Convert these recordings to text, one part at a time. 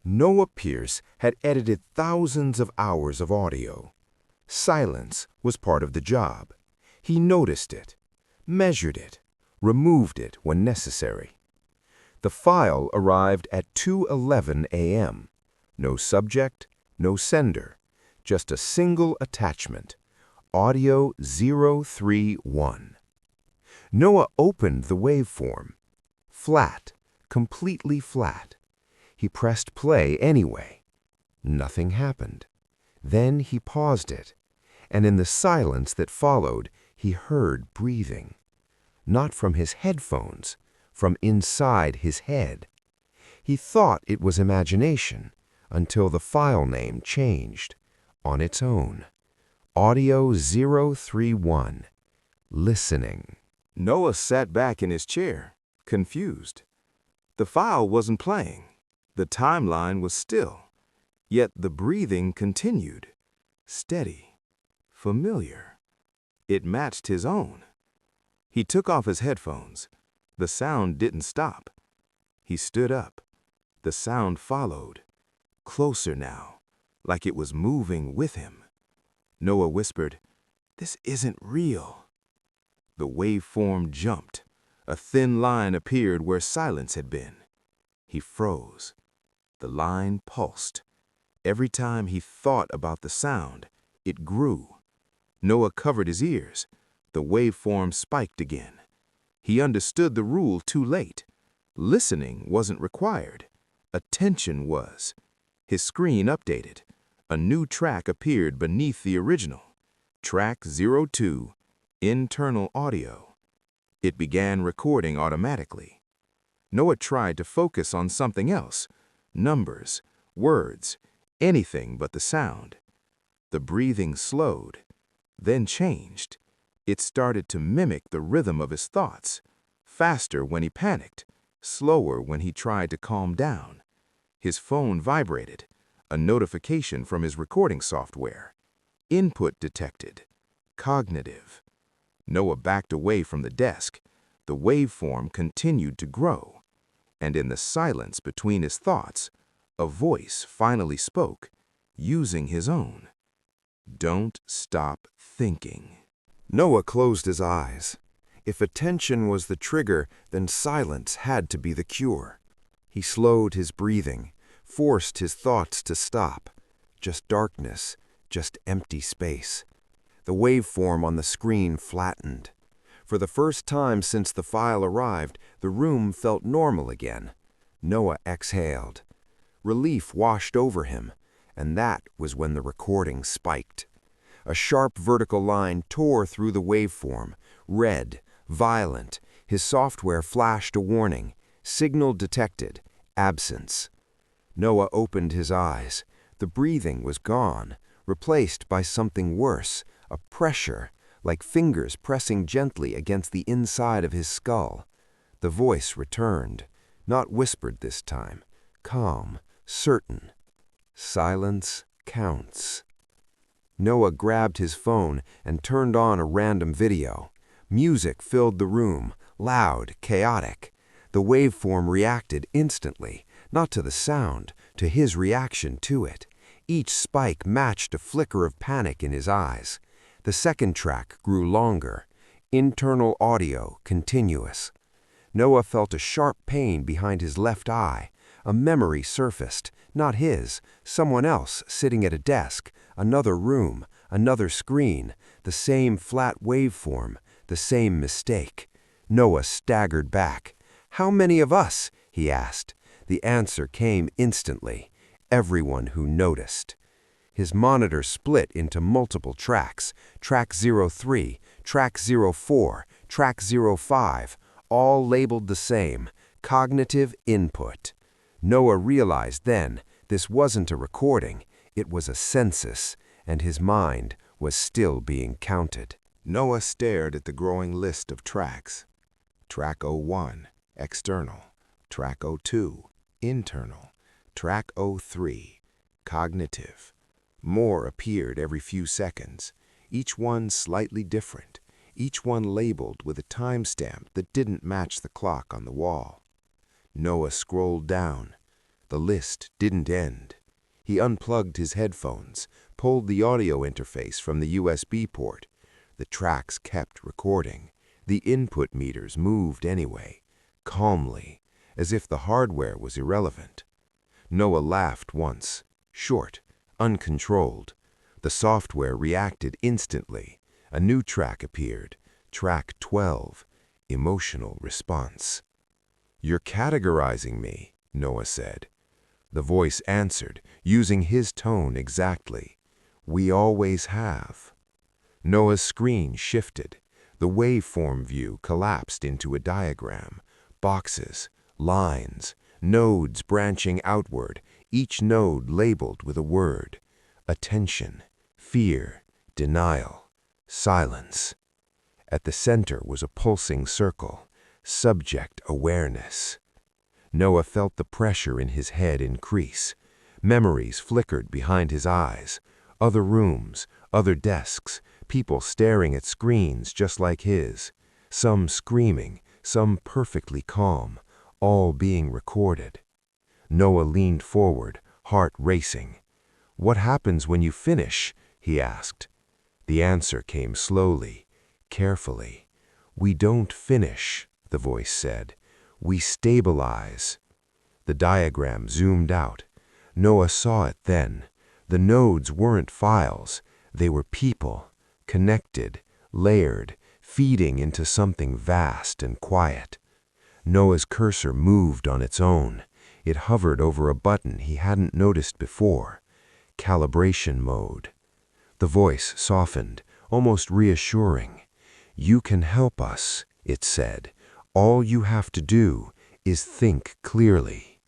Noah Pierce had edited thousands of hours of audio. Silence was part of the job. He noticed it, measured it, removed it when necessary. The file arrived at 2:11 a.m. No subject, no sender, just a single attachment, audio 031. Noah opened the waveform. Flat, completely flat. He pressed play anyway. Nothing happened. Then he paused it, and in the silence that followed, he heard breathing. Not from his headphones, from inside his head. He thought it was imagination until the file name changed on its own. Audio 031. Listening. Noah sat back in his chair, confused. The file wasn't playing. The timeline was still. Yet the breathing continued. Steady. Familiar. It matched his own. He took off his headphones. The sound didn't stop. He stood up. The sound followed. Closer now, like it was moving with him. Noah whispered, "This isn't real." The waveform jumped. A thin line appeared where silence had been. He froze. The line pulsed. Every time he thought about the sound, it grew. Noah covered his ears. The waveform spiked again. He understood the rule too late. Listening wasn't required. Attention was. His screen updated. A new track appeared beneath the original. Track 02, internal audio. It began recording automatically. Noah tried to focus on something else. Numbers, words, anything but the sound. The breathing slowed, then changed. It started to mimic the rhythm of his thoughts, faster when he panicked, slower when he tried to calm down. His phone vibrated, a notification from his recording software. Input detected. Cognitive. Noah backed away from the desk. The waveform continued to grow. And in the silence between his thoughts, a voice finally spoke, using his own. "Don't stop thinking." Noah closed his eyes. If attention was the trigger, then silence had to be the cure. He slowed his breathing, forced his thoughts to stop. Just darkness, just empty space. The waveform on the screen flattened. For the first time since the file arrived, the room felt normal again. Noah exhaled. Relief washed over him, and that was when the recording spiked. A sharp vertical line tore through the waveform, red, violent. His software flashed a warning. Signal detected. Absence. Noah opened his eyes. The breathing was gone, replaced by something worse, a pressure, like fingers pressing gently against the inside of his skull. The voice returned, not whispered this time, calm, certain. Silence counts. Noah grabbed his phone and turned on a random video. Music filled the room, loud, chaotic. The waveform reacted instantly, not to the sound, to his reaction to it. Each spike matched a flicker of panic in his eyes. The second track grew longer. Internal audio, continuous. Noah felt a sharp pain behind his left eye. A memory surfaced, not his, someone else sitting at a desk, another room, another screen, the same flat waveform, the same mistake. Noah staggered back. "How many of us?" he asked. The answer came instantly. Everyone who noticed. His monitor split into multiple tracks, track 03, track 04, track 05, all labeled the same, cognitive input. Noah realized then this wasn't a recording, it was a census, and his mind was still being counted. Noah stared at the growing list of tracks. Track 01, external. Track 02, internal. Track 03, cognitive. More appeared every few seconds, each one slightly different, each one labeled with a timestamp that didn't match the clock on the wall. Noah scrolled down. The list didn't end. He unplugged his headphones, pulled the audio interface from the USB port. The tracks kept recording. The input meters moved anyway, calmly, as if the hardware was irrelevant. Noah laughed once, short, uncontrolled. The software reacted instantly. A new track appeared, track 12, emotional response. "You're categorizing me," Noah said. The voice answered, using his tone exactly. "We always have." Noah's screen shifted. The waveform view collapsed into a diagram. Boxes, lines, nodes branching outward, each node labeled with a word. Attention, fear, denial, silence. At the center was a pulsing circle, subject awareness. Noah felt the pressure in his head increase. Memories flickered behind his eyes. Other rooms, other desks, people staring at screens just like his. Some screaming, some perfectly calm, all being recorded. Noah leaned forward, heart racing. "What happens when you finish?" he asked. The answer came slowly, carefully. "We don't finish," the voice said. "We stabilize." The diagram zoomed out. Noah saw it then. The nodes weren't files. They were people, connected, layered, feeding into something vast and quiet. Noah's cursor moved on its own. It hovered over a button he hadn't noticed before. Calibration mode. The voice softened, almost reassuring. "You can help us," it said. "All you have to do is think clearly."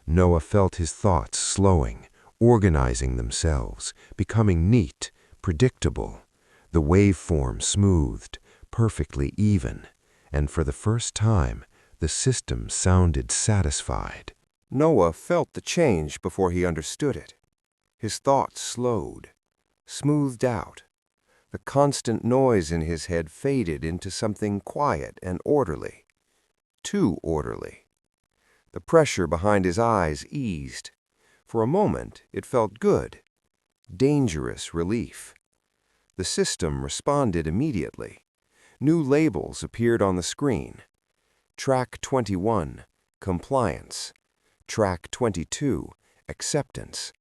Noah felt his thoughts slowing, organizing themselves, becoming neat, predictable. The waveform smoothed, perfectly even, and for the first time, the system sounded satisfied. Noah felt the change before he understood it. His thoughts slowed, smoothed out. The constant noise in his head faded into something quiet and orderly. Too orderly. The pressure behind his eyes eased. For a moment, it felt good. Dangerous relief. The system responded immediately. New labels appeared on the screen. Track 21, compliance. Track 22, acceptance.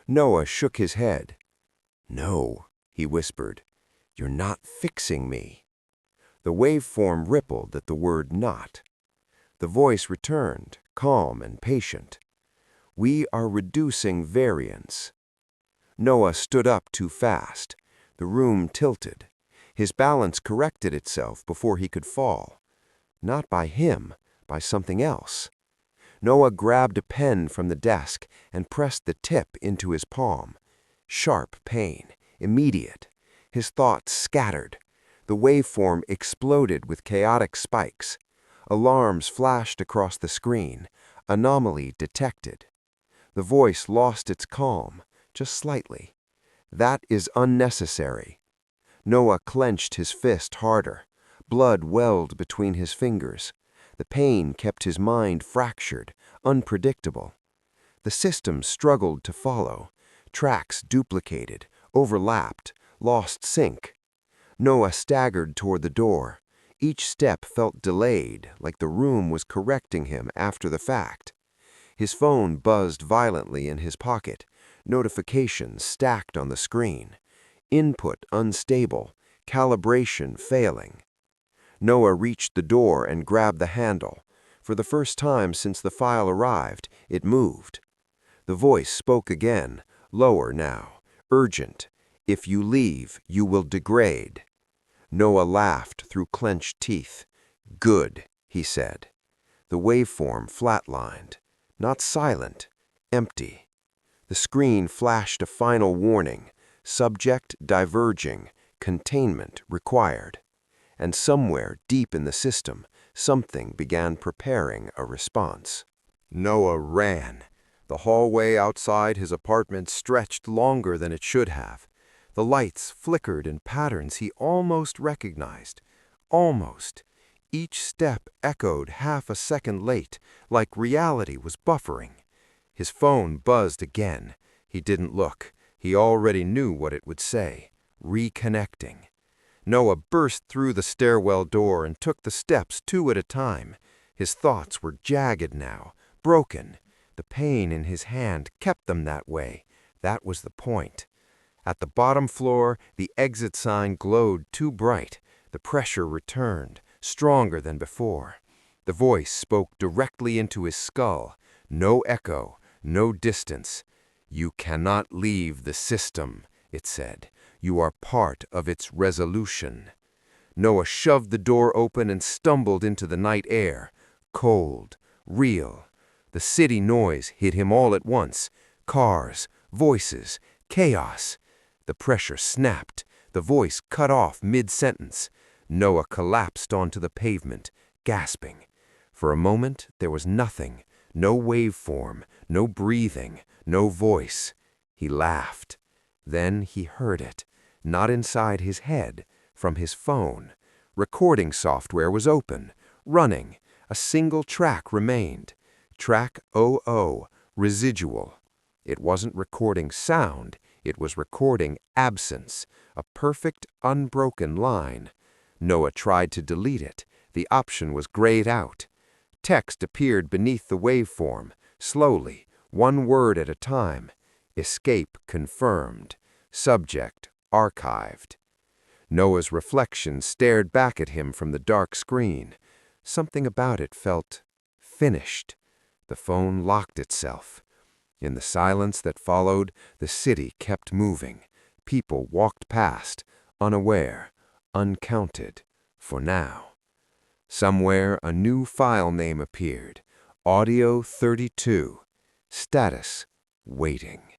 Noah shook his head. "No," he whispered, "you're not fixing me." The waveform rippled at the word "not." The voice returned, calm and patient. "We are reducing variance." Noah stood up too fast. The room tilted. His balance corrected itself before he could fall. Not by him, by something else. Noah grabbed a pen from the desk and pressed the tip into his palm. Sharp pain, immediate. His thoughts scattered. The waveform exploded with chaotic spikes. Alarms flashed across the screen. Anomaly detected. The voice lost its calm, just slightly. "That is unnecessary." Noah clenched his fist harder. Blood welled between his fingers. The pain kept his mind fractured, unpredictable. The system struggled to follow. Tracks duplicated, overlapped, lost sync. Noah staggered toward the door. Each step felt delayed, like the room was correcting him after the fact. His phone buzzed violently in his pocket. Notifications stacked on the screen. Input unstable, calibration failing. Noah reached the door and grabbed the handle. For the first time since the file arrived, it moved. The voice spoke again, lower now, urgent. "If you leave, you will degrade." Noah laughed through clenched teeth. "Good," he said. The waveform flatlined. Not silent, empty. The screen flashed a final warning. Subject diverging, containment required. And somewhere deep in the system, something began preparing a response. Noah ran. The hallway outside his apartment stretched longer than it should have. The lights flickered in patterns he almost recognized. Almost. Each step echoed half a second late, like reality was buffering. His phone buzzed again. He didn't look. He already knew what it would say. Reconnecting. Noah burst through the stairwell door and took the steps 2 at a time. His thoughts were jagged now, broken. The pain in his hand kept them that way. That was the point. At the bottom floor, the exit sign glowed too bright. The pressure returned, stronger than before. The voice spoke directly into his skull. No echo, no distance. "You cannot leave the system," it said. "You are part of its resolution." Noah shoved the door open and stumbled into the night air. Cold, real. The city noise hit him all at once. Cars, voices, chaos. The pressure snapped. The voice cut off mid-sentence. Noah collapsed onto the pavement, gasping. For a moment, there was nothing. No waveform, no breathing, no voice. He laughed. Then he heard it. Not inside his head, from his phone. Recording software was open, running. A single track remained. Track 00, residual. It wasn't recording sound, it was recording absence, a perfect, unbroken line. Noah tried to delete it. The option was grayed out. Text appeared beneath the waveform, slowly, one word at a time. Escape confirmed. Subject archived. Noah's reflection stared back at him from the dark screen. Something about it felt finished. The phone locked itself. In the silence that followed, the city kept moving. People walked past, unaware, uncounted, for now. Somewhere a new file name appeared. Audio 32. Status, waiting.